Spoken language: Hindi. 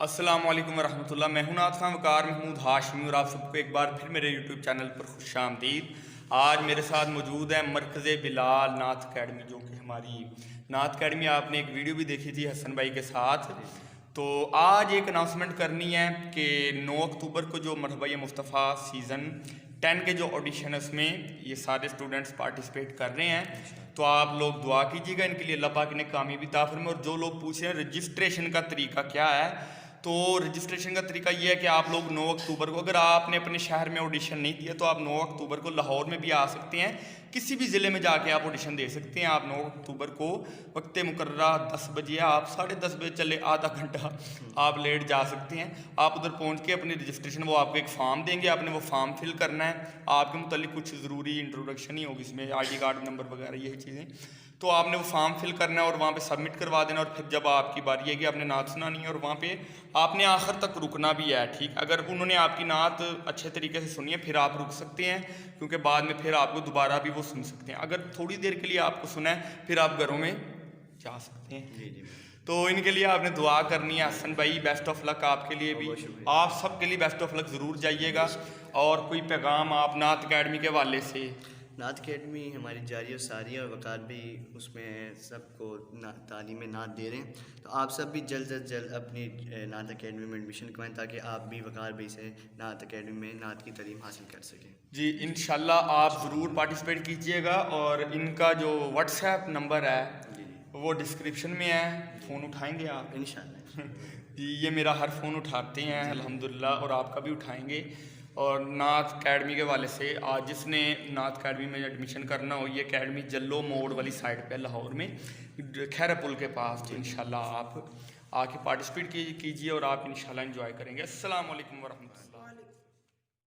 अस्सलाम वालेकुम वरहमतुल्लाह। मैं हूं नाथ खान वकार महमूद हाशमी और आप सबको एक बार फिर मेरे यूट्यूब चैनल पर खुशामदीद। आज मेरे साथ मौजूद है मरकज़ बिलाल नाथ अकेडमी, जो कि हमारी नाथ अकेडमी आपने एक वीडियो भी देखी थी हसन भाई के साथ। तो आज एक अनाउंसमेंट करनी है कि 9 अक्टूबर को जो मरहबा मुस्तफ़ा सीज़न 10 के जो ऑडिशन है उसमें ये सारे स्टूडेंट्स पार्टिसिपेट कर रहे हैं। तो आप लोग दुआ कीजिएगा इनके लिए, अल्लाह पाक ने कामयाबी अता फरमाए। और जो लोग पूछ रहे हैं रजिस्ट्रेशन का तरीका क्या है, तो रजिस्ट्रेशन का तरीका ये है कि आप लोग 9 अक्टूबर को, अगर आपने अपने शहर में ऑडिशन नहीं दिया तो आप 9 अक्टूबर को लाहौर में भी आ सकते हैं। किसी भी ज़िले में जाके आप ऑडिशन दे सकते हैं। आप 9 अक्टूबर को वक्त मुकर्ररा 10 बजे, आप 10:30 बजे चले, आधा घंटा आप लेट जा सकते हैं। आप उधर पहुंच के अपनी रजिस्ट्रेशन, वो आपको एक फ़ार्म देंगे, आपने वो फ़ार्म फिल करना है। आपके मुतालिक कुछ ज़रूरी इंट्रोडक्शन ही होगी इसमें, ID कार्ड नंबर वगैरह यही चीज़ें। तो आपने वो फॉर्म फिल करना है और वहाँ पे सबमिट करवा देना। और फिर जब आपकी बारी है कि आपने नात सुनानी है और वहाँ पे आपने आखिर तक रुकना भी है, ठीक। अगर उन्होंने आपकी नात अच्छे तरीके से सुनी है फिर आप रुक सकते हैं, क्योंकि बाद में फिर आपको दोबारा भी वो सुन सकते हैं। अगर थोड़ी देर के लिए आपको सुना है फिर आप घरों में जा सकते हैं। जी जी। तो इनके लिए आपने दुआ करनी है। हसन भाई बेस्ट ऑफ लक आपके लिए भी, आप सबके लिए बेस्ट ऑफ लक ज़रूर जाइएगा। और कोई पैगाम आप नात अकेडमी के हवाले से? नात अकेडमी हमारी जारी और सारी और वकार भी उसमें सबको तालीम नात दे रहे हैं। तो आप सब भी जल्द से जल्द अपनी नात अकेडमी में एडमिशन करवाएं, ताकि आप भी वकार भाई से नात अकेडमी में नात की तालीम हासिल कर सकें। जी इंशाल्लाह आप ज़रूर पार्टिसिपेट कीजिएगा। और इनका जो व्हाट्सएप नंबर है वो डिस्क्रिप्शन में है, फ़ोन उठाएंगे आप इंशाल्लाह। जी ये मेरा हर फ़ोन उठाते हैं अल्हम्दुलिल्लाह, और आपका भी उठाएंगे। और नात अकेडमी के वाले से आज जिसने नात अकेडमी में एडमिशन करना हो, ये अकेडमी जल्लो मोड़ वाली साइड पे लाहौर में खैरा पुल के पास। तो इंशाल्लाह आप आके पार्टिसिपेट कीजिए और आप इंशाल्लाह एंजॉय करेंगे। अस्सलाम वालेकुम वरहमतुल्लाह।